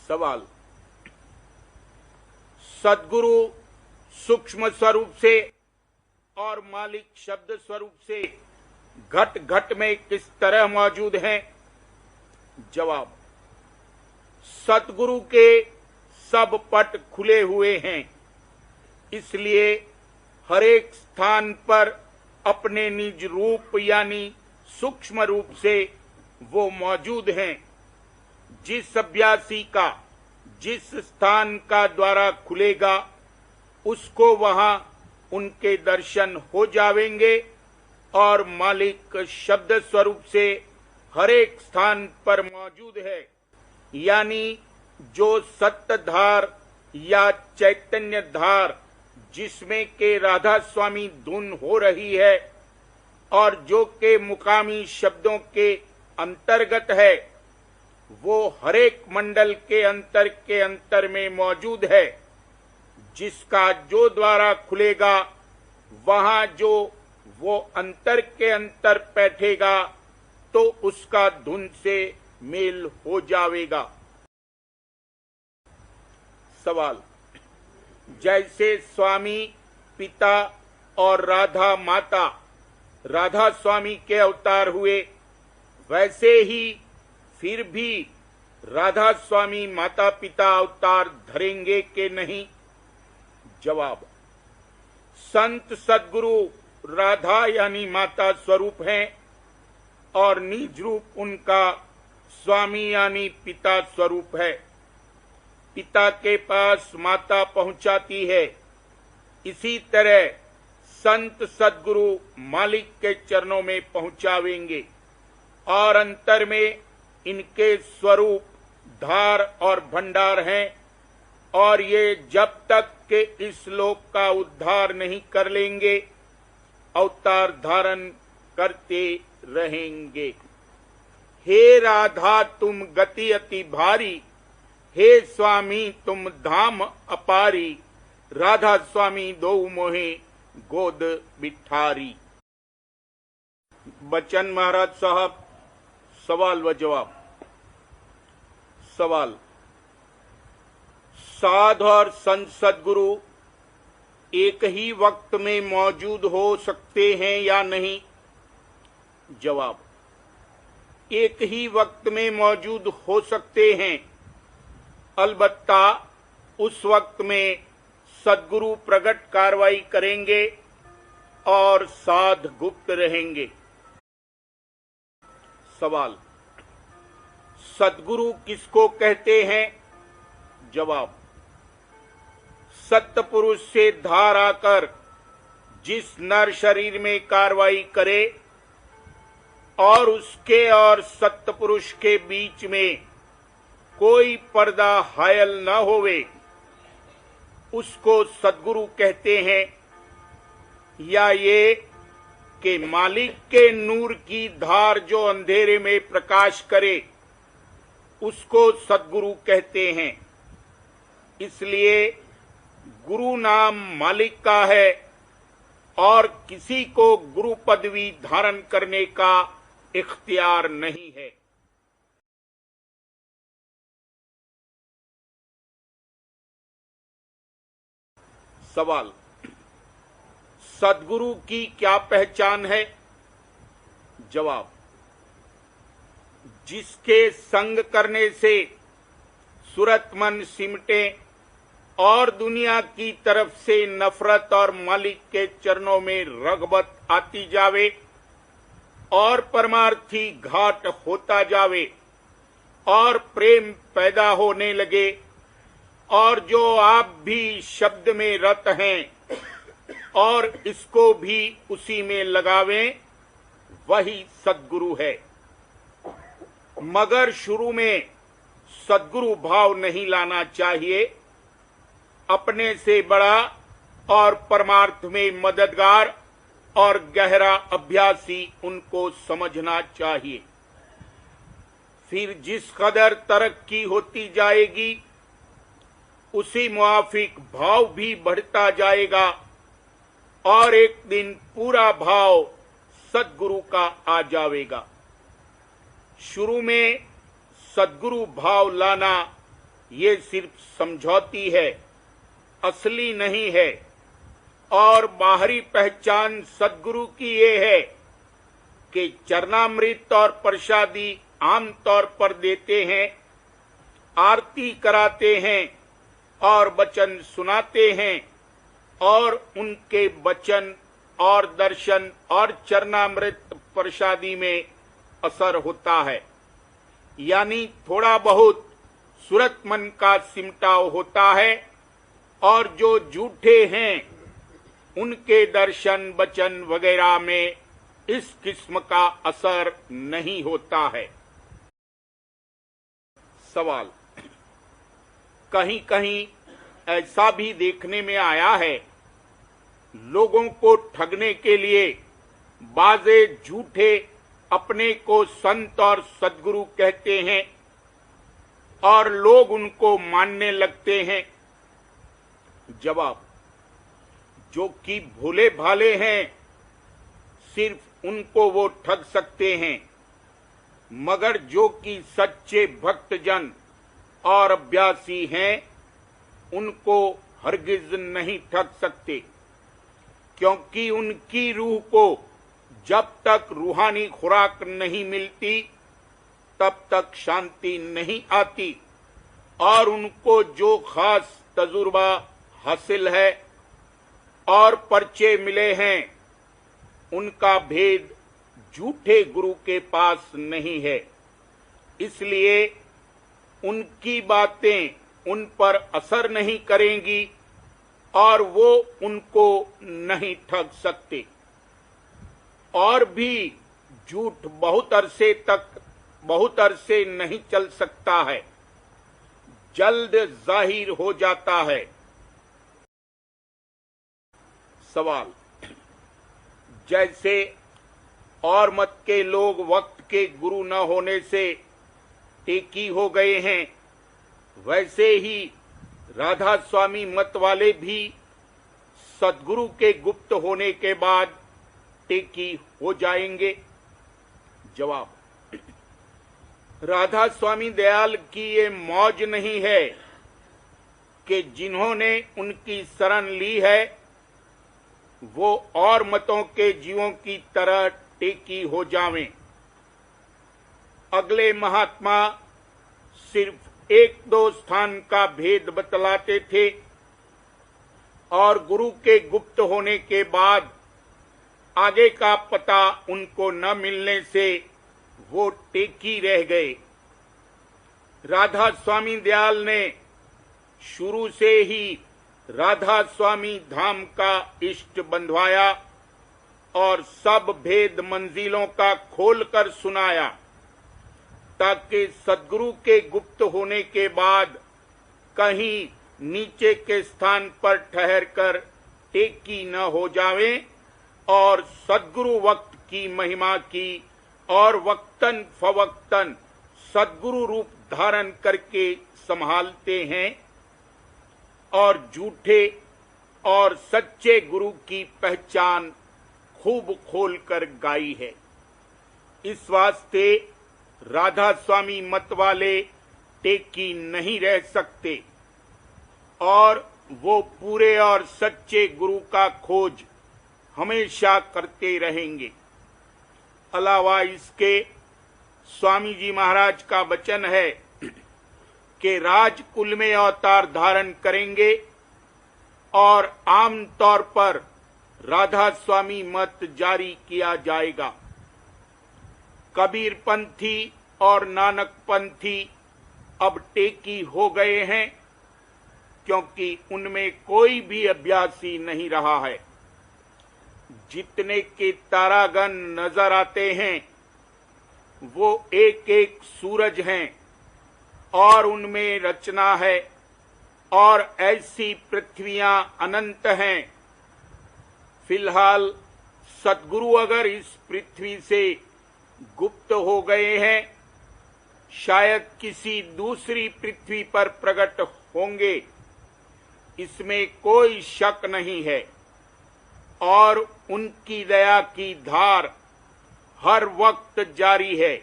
सवाल। सद्गुरु सूक्ष्म स्वरूप से और मालिक शब्द स्वरूप से घट घट में किस तरह मौजूद हैं? जवाब। सद्गुरु के सब पट खुले हुए हैं, इसलिए हर एक स्थान पर अपने निज रूप यानी सूक्ष्म रूप से वो मौजूद हैं। जिस अभ्यासी का जिस स्थान का द्वारा खुलेगा उसको वहां उनके दर्शन हो जावेंगे और मालिक शब्द स्वरूप से हर एक स्थान पर मौजूद है। यानी जो सत्य-धार या चैतन्य धार जिसमें के राधा स्वामी धुन हो रही है और जो के मुकामी शब्दों के अंतर्गत है, वो हरेक मंडल के अंतर में मौजूद है। जिसका जो द्वारा खुलेगा वहां जो वो अंतर के अंतर बैठेगा तो उसका धुन से मेल हो जावेगा। सवाल। जैसे स्वामी पिता और राधा माता राधा स्वामी के अवतार हुए, वैसे ही फिर भी राधा स्वामी माता पिता अवतार धरेंगे कि नहीं? जवाब। संत सद्गुरु राधा यानी माता स्वरूप हैं और निज रूप उनका स्वामी यानी पिता स्वरूप है। पिता के पास माता पहुंचाती है, इसी तरह संत सद्गुरु मालिक के चरणों में पहुंचावेंगे और अंतर में इनके स्वरूप धार और भंडार हैं और ये जब तक के इस लोक का उद्धार नहीं कर लेंगे अवतार धारण करते रहेंगे। हे राधा तुम गति अति भारी, हे स्वामी तुम धाम अपारी, राधा स्वामी दो मोहे गोद बिठारी। बच्चन महाराज साहब, सवाल व जवाब। सवाल। साध और संत सद्गुरु एक ही वक्त में मौजूद हो सकते हैं या नहीं? जवाब। एक ही वक्त में मौजूद हो सकते हैं, अलबत्ता उस वक्त में सद्गुरु प्रकट कार्रवाई करेंगे और साध गुप्त रहेंगे। सवाल। सद्गुरु किसको कहते हैं? जवाब। सत्य पुरुष से धार आकर जिस नर शरीर में कार्रवाई करे और उसके और सत्य पुरुष के बीच में कोई पर्दा हायल न होवे, उसको सद्गुरु कहते हैं। या ये कि मालिक के नूर की धार जो अंधेरे में प्रकाश करे उसको सद्गुरु कहते हैं। इसलिए गुरु नाम मालिक का है और किसी को गुरु पदवी धारण करने का इख्तियार नहीं है। सवाल। सद्गुरु की क्या पहचान है? जवाब। जिसके संग करने से सुरत मन सिमटे और दुनिया की तरफ से नफरत और मालिक के चरणों में रगबत आती जावे और परमार्थी घाट होता जावे और प्रेम पैदा होने लगे और जो आप भी शब्द में रत हैं और इसको भी उसी में लगावें, वही सद्गुरु है। मगर शुरू में सद्गुरु भाव नहीं लाना चाहिए। अपने से बड़ा और परमार्थ में मददगार और गहरा अभ्यासी उनको समझना चाहिए। फिर जिस कदर तरक्की होती जाएगी उसी मुआफिक भाव भी बढ़ता जाएगा और एक दिन पूरा भाव सद्गुरु का आ जाएगा। शुरू में सद्गुरु भाव लाना ये सिर्फ समझौती है, असली नहीं है। और बाहरी पहचान सद्गुरु की ये है कि चरणामृत और प्रसादी आमतौर पर देते हैं, आरती कराते हैं और वचन सुनाते हैं, और उनके वचन और दर्शन और चरणामृत प्रसादी में असर होता है। यानी थोड़ा बहुत सूरत मन का सिमटाव होता है, और जो झूठे हैं उनके दर्शन वचन वगैरह में इस किस्म का असर नहीं होता है। सवाल, कहीं कहीं ऐसा भी देखने में आया है, लोगों को ठगने के लिए बाजे झूठे अपने को संत और सद्गुरु कहते हैं और लोग उनको मानने लगते हैं। जवाब, जो कि भोले भाले हैं सिर्फ उनको वो ठग सकते हैं, मगर जो कि सच्चे भक्तजन और अभ्यासी हैं उनको हरगिज नहीं ठग सकते, क्योंकि उनकी रूह को जब तक रूहानी खुराक नहीं मिलती तब तक शांति नहीं आती, और उनको जो खास तजुर्बा हासिल है और पर्चे मिले हैं उनका भेद झूठे गुरु के पास नहीं है। इसलिए उनकी बातें उन पर असर नहीं करेंगी और वो उनको नहीं ठग सकते। और भी झूठ बहुत अरसे नहीं चल सकता है, जल्द जाहिर हो जाता है। सवाल, जैसे और मत के लोग वक्त के गुरु न होने से टेकी हो गए हैं, वैसे ही राधा स्वामी मत वाले भी सद्गुरु के गुप्त होने के बाद टेकी हो जाएंगे। जवाब, राधा स्वामी दयाल की ये मौज नहीं है कि जिन्होंने उनकी शरण ली है वो और मतों के जीवों की तरह टेकी हो जावें। अगले महात्मा सिर्फ एक दो स्थान का भेद बतलाते थे और गुरु के गुप्त होने के बाद आगे का पता उनको न मिलने से वो टेकी रह गए। राधा स्वामी दयाल ने शुरू से ही राधा स्वामी धाम का इष्ट बंधवाया और सब भेद मंजिलों का खोलकर सुनाया, ताकि सद्गुरु के गुप्त होने के बाद कहीं नीचे के स्थान पर ठहरकर टेकी न हो जावें और सद्गुरु वक्त की महिमा की और वक्तन फवक्तन सद्गुरु रूप धारण करके संभालते हैं और झूठे और सच्चे गुरु की पहचान खूब खोलकर गाई है। इस वास्ते राधा स्वामी मत वाले टेकी नहीं रह सकते और वो पूरे और सच्चे गुरु का खोज हमेशा करते रहेंगे। अलावा इसके स्वामी जी महाराज का वचन है कि राजकुल में अवतार धारण करेंगे और आम तौर पर राधा स्वामी मत जारी किया जाएगा। कबीर पंथी और नानक पंथी अब टेकी हो गए हैं, क्योंकि उनमें कोई भी अभ्यासी नहीं रहा है। जितने के तारागण नजर आते हैं वो एक एक सूरज हैं और उनमें रचना है, और ऐसी पृथ्वियां अनंत हैं। फिलहाल सद्गुरु अगर इस पृथ्वी से गुप्त हो गए हैं, शायद किसी दूसरी पृथ्वी पर प्रकट होंगे, इसमें कोई शक नहीं है। और उनकी दया की धार हर वक्त जारी है,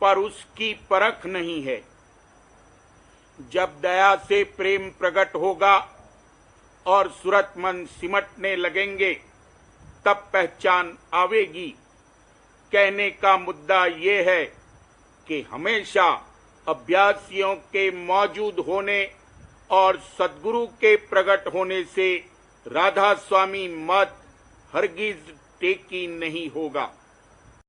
पर उसकी परख नहीं है। जब दया से प्रेम प्रकट होगा और सूरत मन सिमटने लगेंगे तब पहचान आवेगी। कहने का मुद्दा ये है कि हमेशा अभ्यासियों के मौजूद होने और सद्गुरु के प्रकट होने से राधा स्वामी मत हरगिज टेकी नहीं होगा।